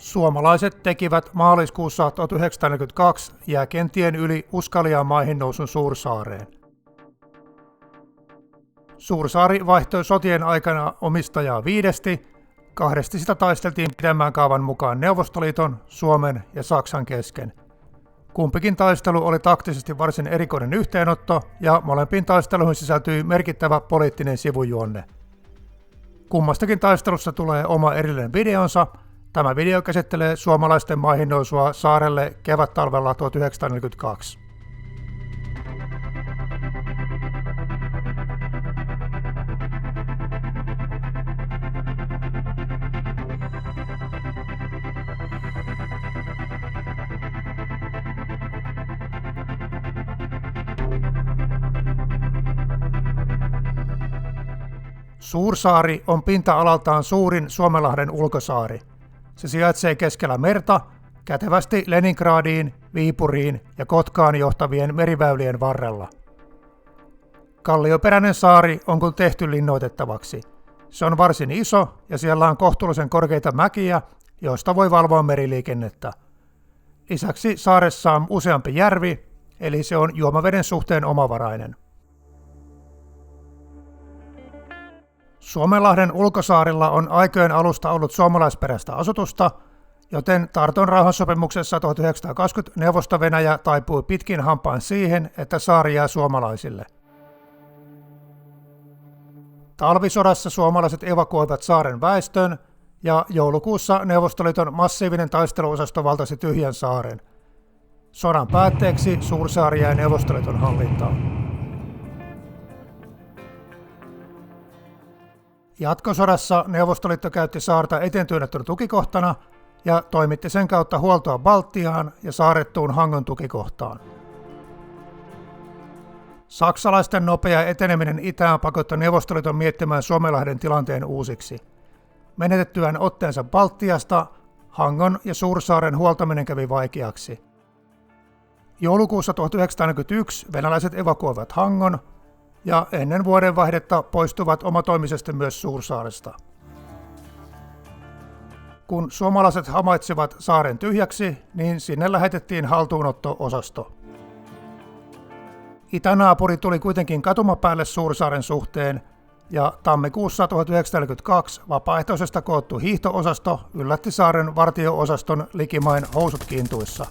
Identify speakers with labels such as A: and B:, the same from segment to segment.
A: Suomalaiset tekivät maaliskuussa 1942 jääkenttien yli uskaliaan maihinnousun Suursaareen. Suursaari vaihtoi sotien aikana omistajaa 5, 2 sitä taisteltiin pidemmän kaavan mukaan Neuvostoliiton, Suomen ja Saksan kesken. Kumpikin taistelu oli taktisesti varsin erikoinen yhteenotto ja molempiin taisteluihin sisältyi merkittävä poliittinen sivujuonne. Kummastakin taistelussa tulee oma erillinen videonsa. Tämä video käsittelee suomalaisten maihinnousua saarelle kevättalvella 1942. Suursaari on pinta-alaltaan suurin Suomenlahden ulkosaari. Se sijaitsee keskellä merta, kätevästi Leningradiin, Viipuriin ja Kotkaan johtavien meriväylien varrella. Kallioperäinen saari on kuin tehty linnoitettavaksi. Se on varsin iso ja siellä on kohtuullisen korkeita mäkiä, joista voi valvoa meriliikennettä. Lisäksi saaressa on useampi järvi, eli se on juomaveden suhteen omavarainen. Suomenlahden ulkosaarilla on aikojen alusta ollut suomalaisperäistä asutusta, joten Tarton rauhansopimuksessa 1920 Neuvosto-Venäjä taipui pitkin hampain siihen, että saari jää suomalaisille. Talvisodassa suomalaiset evakuoivat saaren väestön ja joulukuussa Neuvostoliiton massiivinen taisteluosasto valtasi tyhjän saaren. Sodan päätteeksi Suursaari jäi Neuvostoliiton hallintaan. Jatkosodassa Neuvostoliitto käytti saarta eteentyönnettynä tukikohtana ja toimitti sen kautta huoltoa Baltiaan ja saarettuun Hangon tukikohtaan. Saksalaisten nopea eteneminen itään pakotti Neuvostoliiton miettimään Suomenlahden tilanteen uusiksi. Menetettyään otteensa Baltiasta, Hangon ja Suursaaren huoltaminen kävi vaikeaksi. Joulukuussa 1941 venäläiset evakuoivat Hangon ja ennen vuodenvaihdetta poistuvat omatoimisesti myös Suursaaresta. Kun suomalaiset hamaitsivat saaren tyhjäksi, niin sinne lähetettiin haltuunotto-osasto. Itänaapuri tuli kuitenkin katumapäälle Suursaaren suhteen, ja tammikuussa 1942 vapaaehtoisesta koottu hiihto-osasto yllätti saaren vartio-osaston likimain housut kintuissa.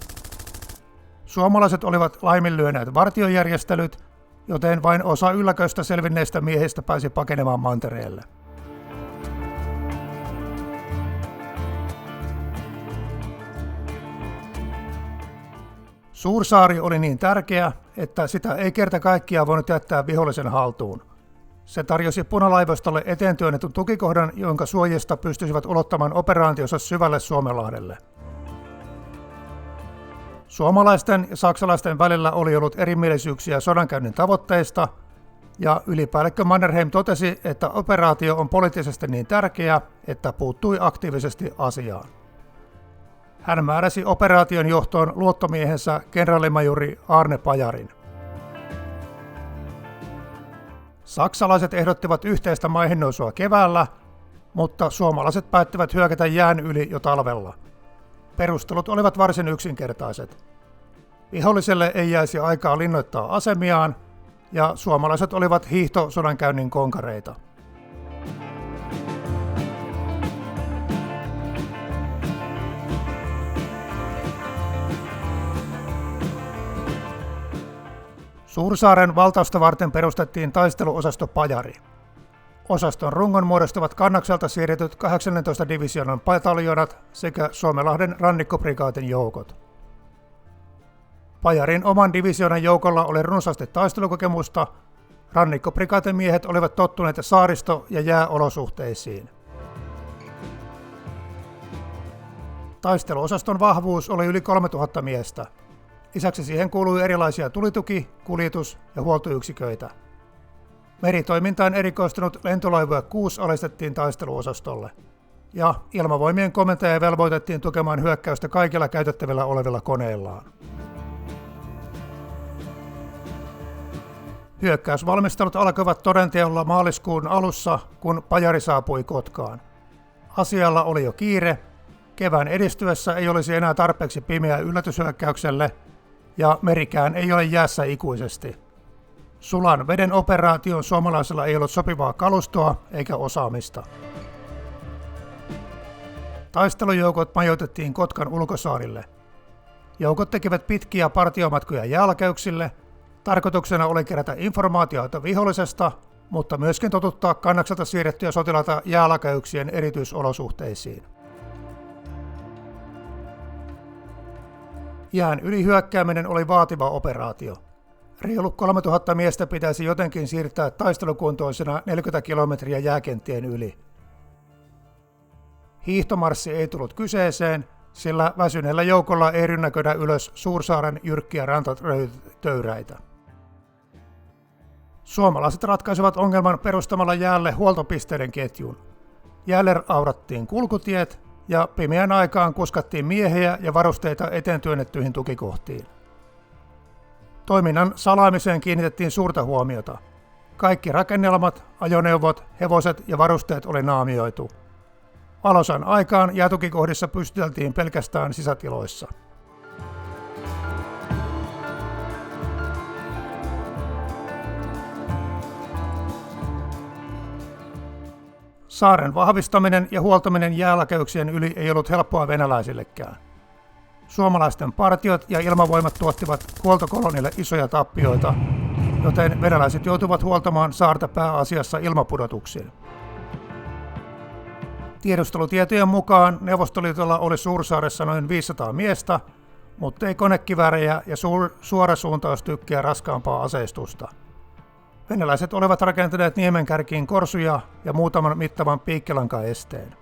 A: Suomalaiset olivat laiminlyöneet vartiojärjestelyt, joten vain osa ylläköistä selvinneistä miehistä pääsi pakenemaan mantereelle. Suursaari oli niin tärkeä, että sitä ei kerta kaikkiaan voinut jättää vihollisen haltuun. Se tarjosi punalaivastolle eteen työnnetyn tukikohdan, jonka suojista pystyisivät ulottamaan operaationsa syvälle Suomenlahdelle. Suomalaisten ja saksalaisten välillä oli ollut erimielisyyksiä sodankäynnin tavoitteista, ja ylipäällikkö Mannerheim totesi, että operaatio on poliittisesti niin tärkeä, että puuttui aktiivisesti asiaan. Hän määräsi operaation johtoon luottomiehensä kenraalimajuri Arne Pajarin. Saksalaiset ehdottivat yhteistä maihinnousua keväällä, mutta suomalaiset päättivät hyökätä jään yli jo talvella. Perustelut olivat varsin yksinkertaiset. Viholliselle ei jäisi aikaa linnoittaa asemiaan, ja suomalaiset olivat hiihtosodankäynnin konkareita. Suursaaren valtausta varten perustettiin taisteluosasto Pajari. Osaston rungon muodostavat kannakselta siirretyt 18 divisioonan pataljoonat sekä Suomenlahden rannikkoprikaatin joukot. Pajarin oman divisioonan joukolla oli runsaasti taistelukokemusta, rannikkoprikaatin miehet olivat tottuneet saaristo- ja jääolosuhteisiin. Taisteluosaston vahvuus oli yli 3000 miestä. Lisäksi siihen kuului erilaisia tulituki-, kuljetus- ja huoltoyksiköitä. Meritoimintaan erikoistunut lentolaivoja 6 alistettiin taisteluosastolle, ja ilmavoimien komentaja velvoitettiin tukemaan hyökkäystä kaikilla käytettävillä olevilla koneillaan. Hyökkäysvalmistelut alkoivat todenteolla maaliskuun alussa, kun Pajari saapui Kotkaan. Asialla oli jo kiire, Kevään edistyessä ei olisi enää tarpeeksi pimeää yllätyshyökkäykselle, ja merikään ei ole jäässä ikuisesti. Sulan veden operaation suomalaisilla ei ollut sopivaa kalustoa eikä osaamista. Taistelujoukot majoitettiin Kotkan ulkosaarille. Joukot tekivät pitkiä partiomatkoja jääläkeyksille. Tarkoituksena oli kerätä informaatiota vihollisesta, mutta myöskin totuttaa Kannakselta siirrettyjä sotilaita jääläkeyksien erityisolosuhteisiin. Jään yli hyökkääminen oli vaativa operaatio. Reilu 3000 miestä pitäisi jotenkin siirtää taistelukuntoisena 40 kilometriä jääkenttien yli. Hiihtomarssi ei tullut kyseeseen, sillä väsyneellä joukolla ei rynnäköidä ylös Suursaaren jyrkkiä rantatöyräitä. Suomalaiset ratkaisivat ongelman perustamalla jäälle huoltopisteiden ketjun. Jäälle aurattiin kulkutiet ja pimeän aikaan kuskattiin miehiä ja varusteita eteen työnnettyihin tukikohtiin. Toiminnan salaamiseen kiinnitettiin suurta huomiota. Kaikki rakennelmat, ajoneuvot, hevoset ja varusteet oli naamioitu. Valoisan aikaan jäätukikohdissa pystyteltiin pelkästään sisätiloissa. Saaren vahvistaminen ja huoltaminen jääläkeyksien yli ei ollut helppoa venäläisillekään. Suomalaisten partiot ja ilmavoimat tuottivat huoltokolonille isoja tappioita, joten venäläiset joutuivat huoltamaan saarta pääasiassa ilmapudotuksin. Tiedustelutietojen mukaan Neuvostoliitolla oli Suursaaressa noin 500 miestä, mutta ei konekiväärejä ja suorasuuntaustykkiä raskaampaa aseistusta. Venäläiset olivat rakentaneet niemenkärkiin korsuja ja muutaman mittavan piikkilankaesteen.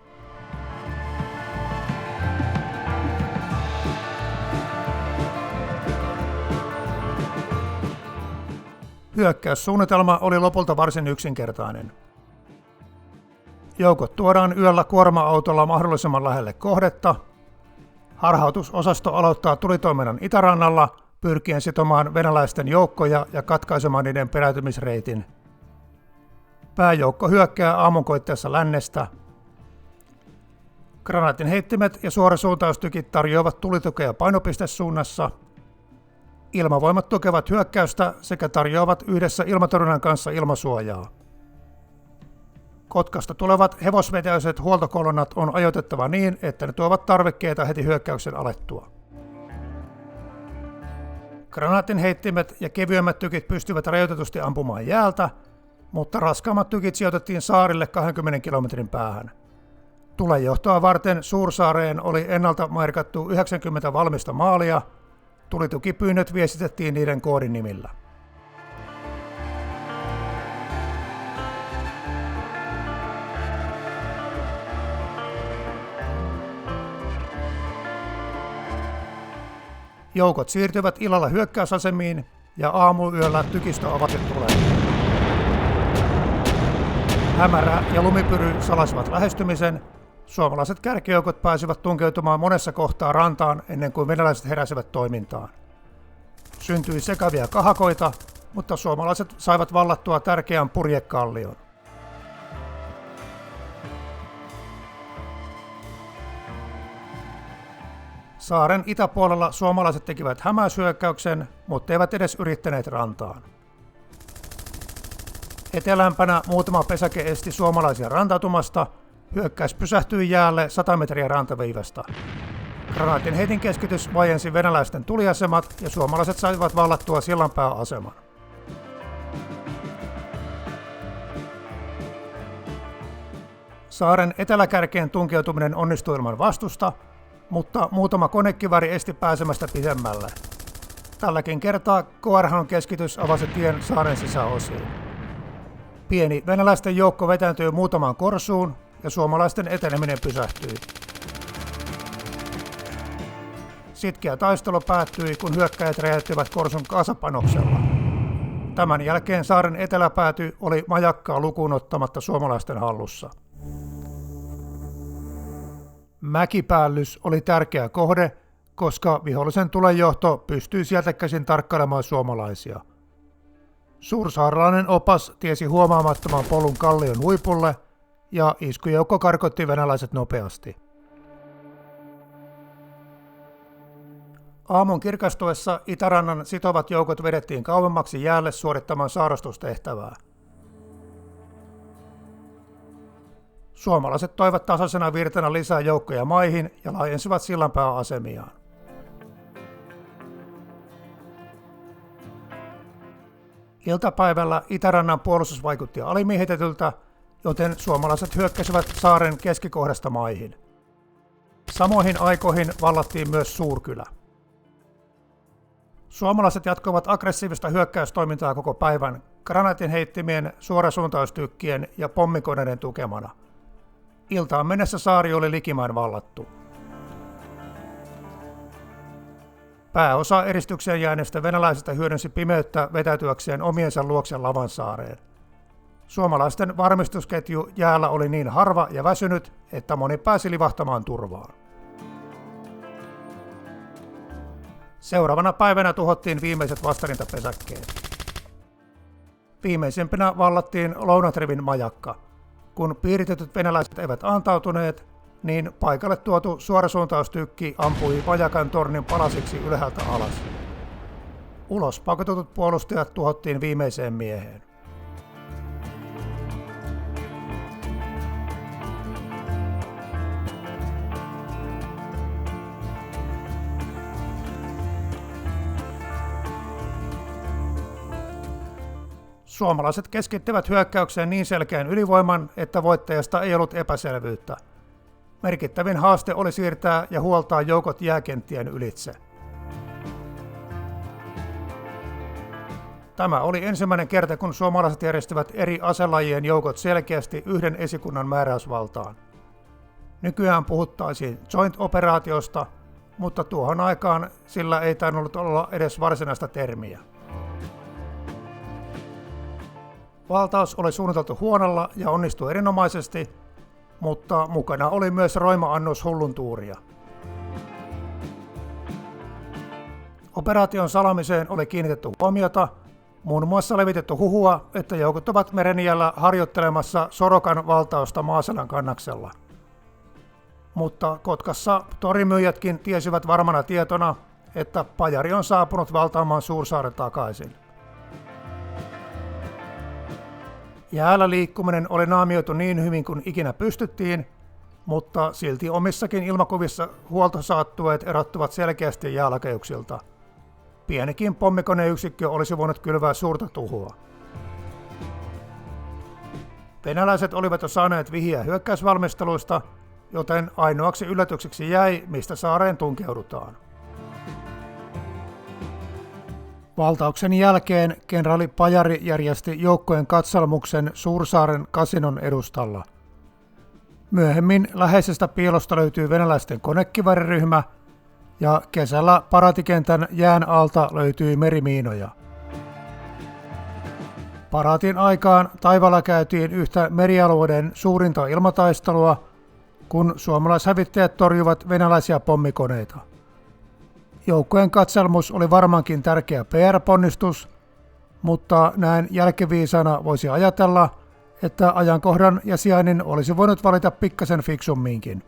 A: Hyökkäyssuunnitelma oli lopulta varsin yksinkertainen. Joukot tuodaan yöllä kuorma-autolla mahdollisimman lähelle kohdetta. Harhautusosasto aloittaa tulitoiminnan itärannalla, pyrkien sitomaan venäläisten joukkoja ja katkaisemaan niiden peräytymisreitin. Pääjoukko hyökkää aamunkoitteessa lännestä. Granaatinheittimet ja suorasuuntaustykit tarjoavat tulitukea painopistesuunnassa. Ilmavoimat tukevat hyökkäystä sekä tarjoavat yhdessä ilmatorjunnan kanssa ilmasuojaa. Kotkasta tulevat hevosvetäiset huoltokolonnat on ajoitettava niin, että ne tuovat tarvikkeita heti hyökkäyksen alettua. Granaatinheittimet ja kevyemmät tykit pystyvät rajoitetusti ampumaan jäältä, mutta raskaammat tykit sijoitettiin saarille 20 kilometrin päähän. Tulenjohtoa varten Suursaareen oli ennalta merkattu 90 valmista maalia. Tulitukipyynnöt viestitettiin niiden koodinimillä. Joukot siirtyivät illalla hyökkäysasemiin ja aamuyöllä tykistö avasi tuleen. Hämärä ja lumipyry salasivat lähestymisen. Suomalaiset kärkijoukot pääsivät tunkeutumaan monessa kohtaa rantaan ennen kuin venäläiset heräsivät toimintaan. Syntyi sekavia kahakoita, mutta suomalaiset saivat vallattua tärkeän purjekallion. Saaren itäpuolella suomalaiset tekivät hämäyshyökkäyksen, mutta eivät edes yrittäneet rantaan. Etelämpänä muutama pesäke esti suomalaisia rantautumasta. Hyökkäys pysähtyi jäälle 100 metriä rantaviivasta. Granaatinheitin keskitys vaiensi venäläisten tuliasemat ja suomalaiset saivat vallattua sillanpääaseman. Saaren eteläkärkeen tunkeutuminen onnistui ilman vastusta, mutta muutama konekiväri esti pääsemästä pidemmälle. Tälläkin kertaa KRH:n keskitys avasi tien saaren sisäosiin. Pieni venäläisten joukko vetääntyi muutamaan korsuun ja suomalaisten eteneminen pysähtyi. Sitkeä taistelu päättyi, kun hyökkäjät räjäyttivät korsun kasapanoksella. Tämän jälkeen saaren eteläpääty oli majakkaa lukuun ottamatta suomalaisten hallussa. Mäkipäällys oli tärkeä kohde, koska vihollisen tulenjohto pystyi sieltä käsin tarkkailemaan suomalaisia. Suursaarelainen opas tiesi huomaamattoman polun kallion huipulle ja iskujoukko karkotti venäläiset nopeasti. Aamun kirkastuessa itärannan sitovat joukot vedettiin kauemmaksi jäälle suorittamaan saarastustehtävää. Suomalaiset toivat tasaisena virtana lisää joukkoja maihin ja laajensivat sillanpääasemiaan. Iltapäivällä itärannan puolustus vaikutti alimiehitetyltä, joten suomalaiset hyökkäsivät saaren keskikohdasta maihin. Samoihin aikoihin vallattiin myös Suurkylä. Suomalaiset jatkoivat aggressiivista hyökkäystoimintaa koko päivän granaatinheittimien, suorasuuntaustykkien ja pommikoneiden tukemana. Iltaan mennessä saari oli likimain vallattu. Pääosa eristykseen jääneistä venäläisistä hyödynsi pimeyttä vetäytyäkseen omiensa luokse Lavansaareen. Suomalaisten varmistusketju jäällä oli niin harva ja väsynyt, että moni pääsi livahtamaan turvaan. Seuraavana päivänä tuhottiin viimeiset vastarintapesäkkeet. Viimeisimpänä vallattiin Lounatrivin majakka. Kun piiritetyt venäläiset eivät antautuneet, niin paikalle tuotu suorasuuntaustykki ampui majakan tornin palasiksi ylhäältä alas. Ulos pakotetut puolustajat tuhottiin viimeiseen mieheen. Suomalaiset keskittivät hyökkäykseen niin selkeän ylivoiman, että voittajasta ei ollut epäselvyyttä. Merkittävin haaste oli siirtää ja huoltaa joukot jääkenttien ylitse. Tämä oli ensimmäinen kerta, kun suomalaiset järjestivät eri aselajien joukot selkeästi yhden esikunnan määräysvaltaan. Nykyään puhuttaisiin joint-operaatiosta, mutta tuohon aikaan sillä ei tainnut olla edes varsinaista termiä. Valtaus oli suunniteltu huonolla ja onnistui erinomaisesti, mutta mukana oli myös roima annos hulluntuuria. Operaation salamiseen oli kiinnitetty huomiota, muun muassa levitetty huhua, että joukot ovat merenijällä harjoittelemassa Sorokan valtausta Maaselän kannaksella. Mutta Kotkassa torimyyjätkin tiesivät varmana tietona, että Pajari on saapunut valtaamaan Suursaaren takaisin. Jäällä liikkuminen oli naamioitu niin hyvin kuin ikinä pystyttiin, mutta silti omissakin ilmakuvissa huoltosaattueet erottuvat selkeästi jäälakejuksilta. Pienikin pommikoneyksikkö olisi voinut kylvää suurta tuhoa. Venäläiset olivat jo saaneet vihiä hyökkäysvalmisteluista, joten ainoaksi yllätykseksi jäi, mistä saareen tunkeudutaan. Valtauksen jälkeen kenraali Pajari järjesti joukkojen katselmuksen Suursaaren kasinon edustalla. Myöhemmin läheisestä piilosta löytyi venäläisten konekivääriryhmä ja kesällä paraatikentän jään alta löytyi merimiinoja. Paraatin aikaan taivaalla käytiin yhtä merialueiden suurinta ilmataistelua, kun suomalaishävittäjät torjuvat venäläisiä pommikoneita. Joukkojen katselmus oli varmaankin tärkeä PR-ponnistus, mutta näin jälkiviisana voisi ajatella, että ajankohdan ja sijainnin olisi voinut valita pikkasen fiksumminkin.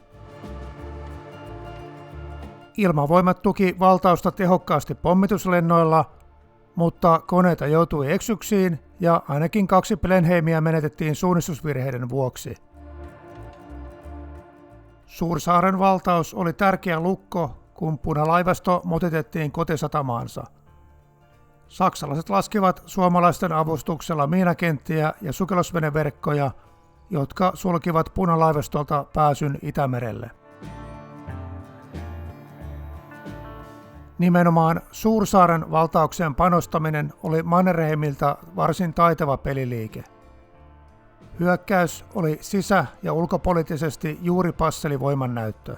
A: Ilmavoimat tuki valtausta tehokkaasti pommituslennoilla, mutta koneita joutui eksyksiin ja ainakin 2 Blenheimiä menetettiin suunnistusvirheiden vuoksi. Suursaaren valtaus oli tärkeä lukko, kun punalaivasto motitettiin kotisatamaansa. Saksalaiset laskivat suomalaisten avustuksella miinakenttiä ja sukellusveneverkkoja, jotka sulkivat punalaivastolta pääsyn Itämerelle. Nimenomaan Suursaaren valtaukseen panostaminen oli Mannerheimilta varsin taitava peliliike. Hyökkäys oli sisä- ja ulkopoliittisesti juuri passeli voimannäyttö.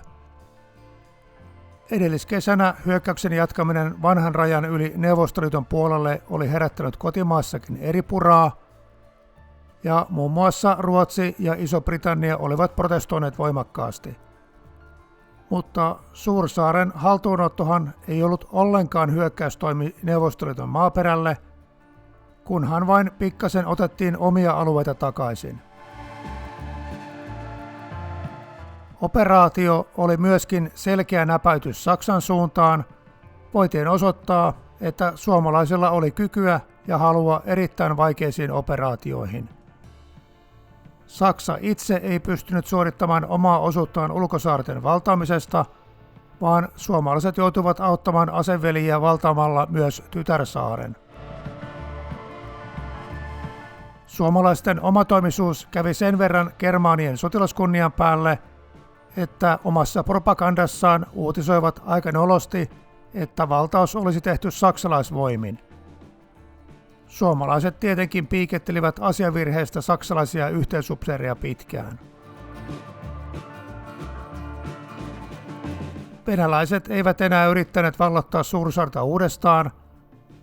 A: Edelliskesänä hyökkäyksen jatkaminen vanhan rajan yli Neuvostoliiton puolelle oli herättänyt kotimaassakin eripuraa, ja muun muassa Ruotsi ja Iso-Britannia olivat protestoineet voimakkaasti. Mutta Suursaaren haltuunottohan ei ollut ollenkaan hyökkäystoimi Neuvostoliiton maaperälle, kunhan vain pikkasen otettiin omia alueita takaisin. Operaatio oli myöskin selkeä näpäytys Saksan suuntaan, voitiin osoittaa, että suomalaisilla oli kykyä ja halua erittäin vaikeisiin operaatioihin. Saksa itse ei pystynyt suorittamaan omaa osuuttaan ulkosaarten valtaamisesta, vaan suomalaiset joutuivat auttamaan aseveliä valtaamalla myös Tytärsaaren. Suomalaisten omatoimisuus kävi sen verran germaanien sotilaskunnian päälle, että omassa propagandassaan uutisoivat aika nolosti, että valtaus olisi tehty saksalaisvoimin. Suomalaiset tietenkin piikettelivät asiavirheestä saksalaisia yhteensupseereja pitkään. Venäläiset eivät enää yrittäneet vallottaa Suursaarta uudestaan.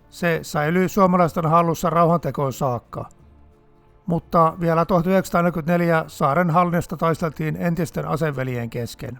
A: Se säilyi suomalaisten hallussa rauhantekoon saakka. Mutta vielä 1944 saaren hallinnasta taisteltiin entisten aseveljen kesken.